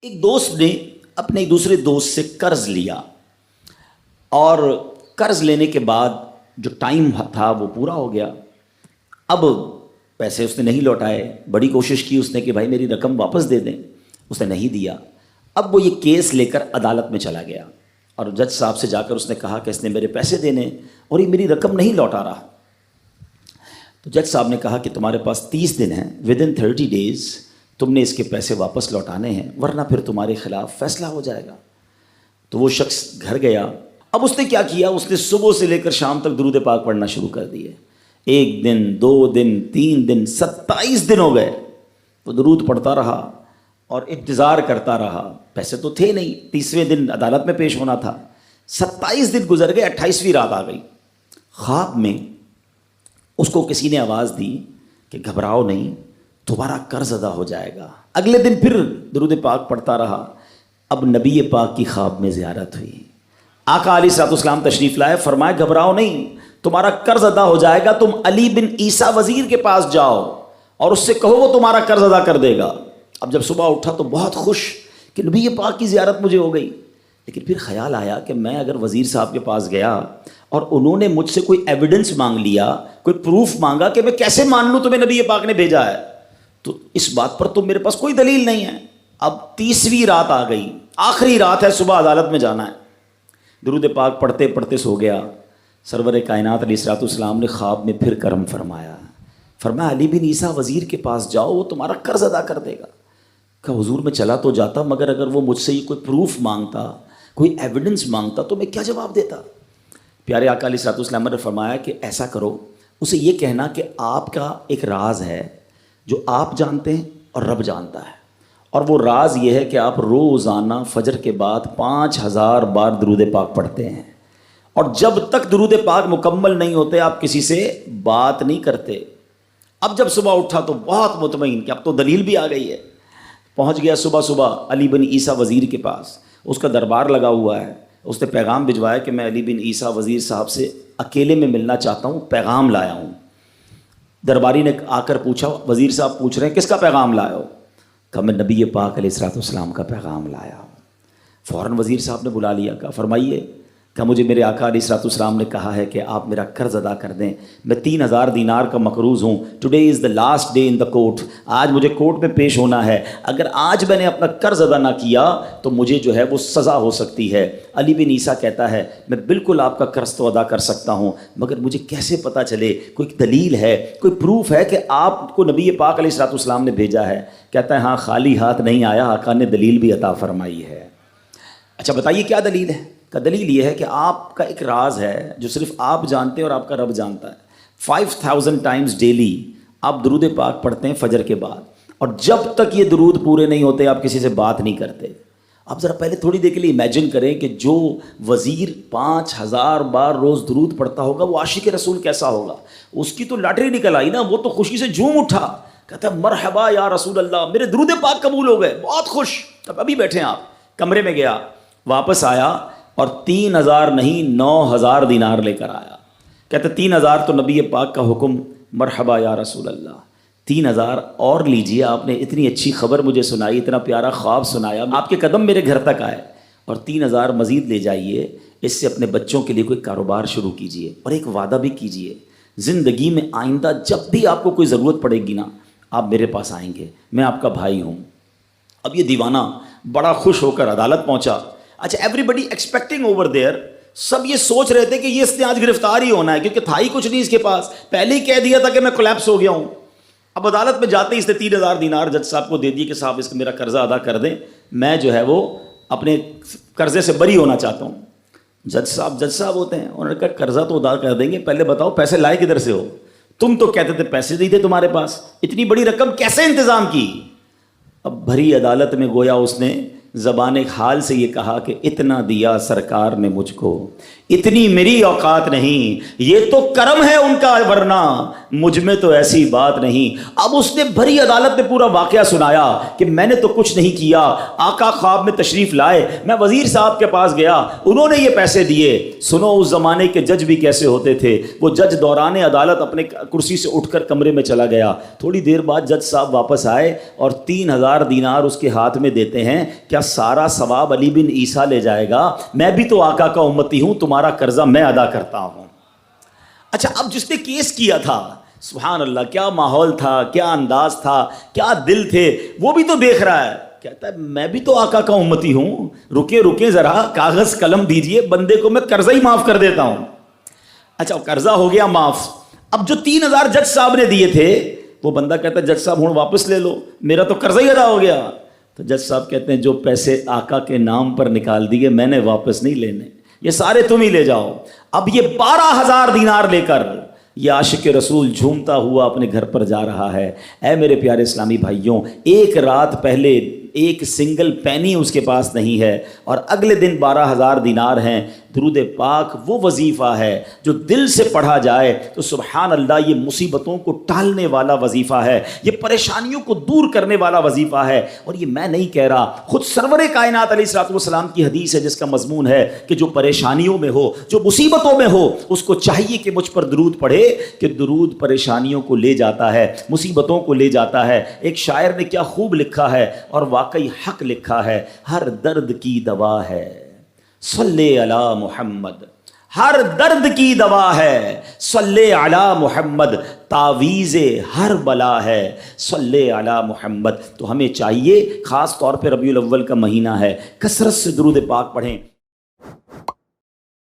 ایک دوست نے اپنے ایک دوسرے دوست سے قرض لیا اور قرض لینے کے بعد جو ٹائم تھا وہ پورا ہو گیا. اب پیسے اس نے نہیں لوٹائے. بڑی کوشش کی اس نے کہ بھائی میری رقم واپس دے دیں, اس نے نہیں دیا. اب وہ یہ کیس لے کر عدالت میں چلا گیا اور جج صاحب سے جا کر اس نے کہا کہ اس نے میرے پیسے دینے اور یہ میری رقم نہیں لوٹا رہا. تو جج صاحب نے کہا کہ تمہارے پاس 30 دن ہیں, ودن 30 days تم نے اس کے پیسے واپس لوٹانے ہیں ورنہ پھر تمہارے خلاف فیصلہ ہو جائے گا. تو وہ شخص گھر گیا. اب اس نے کیا کیا, اس نے صبح سے لے کر شام تک درود پاک پڑھنا شروع کر دیے. 1 دن 2 دن 3 دن 27 دن ہو گئے. وہ درود پڑھتا رہا اور انتظار کرتا رہا. پیسے تو تھے نہیں, 30ویں دن عدالت میں پیش ہونا تھا. 27 دن گزر گئے, 28ویں رات آ گئی. خواب میں اس کو کسی نے آواز دی کہ گھبراؤ نہیں, تمہارا قرض ادا ہو جائے گا. اگلے دن پھر درود پاک پڑھتا رہا. اب نبی پاک کی خواب میں زیارت ہوئی. آقا علیہ الصلوۃ والسلام تشریف لائے, فرمائے گھبراؤ نہیں, تمہارا قرض ادا ہو جائے گا. تم علی بن عیسیٰ وزیر کے پاس جاؤ اور اس سے کہو وہ تمہارا قرض ادا کر دے گا. اب جب صبح اٹھا تو بہت خوش کہ نبی پاک کی زیارت مجھے ہو گئی. لیکن پھر خیال آیا کہ میں اگر وزیر صاحب کے پاس گیا اور انہوں نے مجھ سے کوئی ایویڈنس مانگ لیا, کوئی پروف مانگا, کہ میں کیسے مان لوں تمہیں نبی پاک نے بھیجا ہے, تو اس بات پر تو میرے پاس کوئی دلیل نہیں ہے. اب 30ویں رات آ گئی, آخری رات ہے, صبح عدالت میں جانا ہے. درود پاک پڑھتے پڑھتے سو گیا. سرور کائنات علیہ الصلوۃ والسلام نے خواب میں پھر کرم فرمایا. فرمایا علی بن عیسیٰ وزیر کے پاس جاؤ, وہ تمہارا قرض ادا کر دے گا. کہ حضور میں چلا تو جاتا, مگر اگر وہ مجھ سے یہ کوئی پروف مانگتا, کوئی ایویڈنس مانگتا تو میں کیا جواب دیتا. پیارے آقا علیہ الصلوۃ والسلام نے فرمایا کہ ایسا کرو, اسے یہ کہنا کہ آپ کا ایک راز ہے جو آپ جانتے ہیں اور رب جانتا ہے, اور وہ راز یہ ہے کہ آپ روزانہ فجر کے بعد 5000 بار درود پاک پڑھتے ہیں, اور جب تک درود پاک مکمل نہیں ہوتے آپ کسی سے بات نہیں کرتے. اب جب صبح اٹھا تو بہت مطمئن کہ اب تو دلیل بھی آ گئی ہے. پہنچ گیا صبح علی بن عیسیٰ وزیر کے پاس. اس کا دربار لگا ہوا ہے. اس نے پیغام بھجوایا کہ میں علی بن عیسیٰ وزیر صاحب سے اکیلے میں ملنا چاہتا ہوں, پیغام لایا ہوں. درباری نے آ کر پوچھا, وزیر صاحب پوچھ رہے ہیں کس کا پیغام لایا ہو؟ کہا میں نبی پاک علیہ الصلوۃ والسلام کا پیغام لایا ہوں. فوراً وزیر صاحب نے بلا لیا. کہا فرمائیے. کہ مجھے میرے آقا علیہ الصلوۃ والسلام نے کہا ہے کہ آپ میرا قرض ادا کر دیں. میں 3000 دینار کا مقروض ہوں. Today is the last day in the court. آج مجھے کورٹ میں پیش ہونا ہے. اگر آج میں نے اپنا قرض ادا نہ کیا تو مجھے جو ہے وہ سزا ہو سکتی ہے. علی بن عیسیٰ کہتا ہے میں بالکل آپ کا قرض تو ادا کر سکتا ہوں, مگر مجھے کیسے پتہ چلے, کوئی دلیل ہے, کوئی پروف ہے کہ آپ کو نبی پاک علیہ الصلوۃ والسلام نے بھیجا ہے؟ کہتا ہے ہاں, خالی ہاتھ نہیں آیا, آقا نے دلیل بھی عطا فرمائی ہے. اچھا بتائیے کیا دلیل ہے؟ کا دلیل یہ ہے کہ آپ کا ایک راز ہے جو صرف آپ جانتے ہیں اور آپ کا رب جانتا ہے. 5000 ٹائمز ڈیلی آپ درود پاک پڑھتے ہیں فجر کے بعد, اور جب تک یہ درود پورے نہیں ہوتے آپ کسی سے بات نہیں کرتے. آپ ذرا پہلے تھوڑی دیر کے لیے امیجن کریں کہ جو وزیر 5000 بار روز درود پڑھتا ہوگا وہ عاشق رسول کیسا ہوگا. اس کی تو لاٹری نکل آئی نا, وہ تو خوشی سے جھوم اٹھا, کہتا مرحبا یا رسول اللہ, میرے درود پاک قبول ہو گئے, بہت خوش. اب ابھی بیٹھے ہیں آپ, کمرے میں گیا, واپس آیا اور 3000 نہیں 9000 دینار لے کر آیا. کہتے 3000 تو نبی پاک کا حکم, مرحبا یا رسول اللہ, 3000 اور لیجئے, آپ نے اتنی اچھی خبر مجھے سنائی, اتنا پیارا خواب سنایا, آپ کے قدم میرے گھر تک آئے, اور 3000 مزید لے جائیے, اس سے اپنے بچوں کے لیے کوئی کاروبار شروع کیجئے, اور ایک وعدہ بھی کیجئے, زندگی میں آئندہ جب بھی آپ کو کوئی ضرورت پڑے گی نا, آپ میرے پاس آئیں گے, میں آپ کا بھائی ہوں. اب یہ دیوانہ بڑا خوش ہو کر عدالت پہنچا. اچھا everybody expecting over there, سب یہ سوچ رہے تھے کہ یہ اس نے آج گرفتار ہی ہونا ہے, کیونکہ تھا ہی کچھ نہیں اس کے پاس, پہلے ہی کہہ دیا تھا کہ میں کولیپس ہو گیا ہوں. اب عدالت میں جاتے ہی اس نے 3000 دینار جج صاحب کو دے دیے کہ صاحب اس کا میرا قرضہ ادا کر دیں, میں جو ہے وہ اپنے قرضے سے بری ہونا چاہتا ہوں. جج صاحب ہوتے ہیں, انہوں نے کہا قرضہ تو ادا کر دیں گے, پہلے بتاؤ پیسے لائے کدھر سے ہو؟ تم تو کہتے تھے پیسے نہیں تھے تمہارے پاس, اتنی بڑی رقم کیسے انتظام کی؟ اب بھری عدالت میں گویا اس نے زبان حال سے یہ کہا کہ اتنا دیا سرکار نے مجھ کو, اتنی میری اوقات نہیں، یہ تو کرم ہے ان کا ورنہ مجھ میں تو ایسی بات نہیں۔ اب اس نے بھری عدالت میں پورا واقعہ سنایا کہ میں نے تو کچھ نہیں کیا، آقا خواب میں تشریف لائے، میں وزیر صاحب کے پاس گیا، انہوں نے یہ پیسے دیے۔ سنو اس زمانے کے جج بھی کیسے ہوتے تھے، وہ جج دوران عدالت اپنے کرسی سے اٹھ کر کمرے میں چلا گیا، تھوڑی دیر بعد جج صاحب واپس آئے اور 3000 دینار اس کے ہاتھ میں دیتے ہیں۔ کیا سارا ثواب علی بن عیسیٰ لے جائے گا؟ میں بھی تو آقا کا امتی ہوں، تمہارا قرضہ میں ادا کرتا ہوں۔ اچھا، اب جس نے کیس کیا تھا، سبحان اللہ، کیا ماحول تھا، کیا انداز تھا، کیا دل تھے، وہ بھی تو دیکھ رہا ہے، کہتا ہے میں بھی تو آقا کا امتی ہوں، رکے ذرا، کاغذ قلم دیجئے، بندے کو میں قرضہ ہی معاف کر دیتا ہوں۔ اچھا، قرضہ ہو گیا معاف۔ اب جو 3000 جج صاحب نے دیے تھے، وہ بندہ کہتا ہے جج صاحب ہوں واپس لے لو، میرا تو قرضہ ہی ادا ہو گیا۔ تو جج صاحب کہتے ہیں جو پیسے آقا کے نام پر نکال دیے میں نے واپس نہیں لینے، یہ سارے تم ہی لے جاؤ۔ اب یہ 12000 دینار لے کر یہ عاشق رسول جھومتا ہوا اپنے گھر پر جا رہا ہے۔ اے میرے پیارے اسلامی بھائیوں، ایک رات پہلے ایک سنگل پینی اس کے پاس نہیں ہے، اور اگلے دن 12000 دینار ہیں۔ درود پاک وہ وظیفہ ہے جو دل سے پڑھا جائے تو سبحان اللہ یہ مصیبتوں کو ٹالنے والا وظیفہ ہے، یہ پریشانیوں کو دور کرنے والا وظیفہ ہے۔ اور یہ میں نہیں کہہ رہا، خود سرور کائنات علیہ الصلوۃ والسلام کی حدیث ہے جس کا مضمون ہے کہ جو پریشانیوں میں ہو، جو مصیبتوں میں ہو، اس کو چاہیے کہ مجھ پر درود پڑھے، کہ درود پریشانیوں کو لے جاتا ہے، مصیبتوں کو لے جاتا ہے۔ ایک شاعر نے کیا خوب لکھا ہے، اور واقعی حق لکھا ہے، ہر درد کی دوا ہے صلی علی محمد، ہر درد کی دوا ہے صلی علی محمد، تعویذ ہر بلا ہے صلی علی محمد۔ تو ہمیں چاہیے، خاص طور پہ ربیع الاول کا مہینہ ہے، کثرت سے درود پاک پڑھیں۔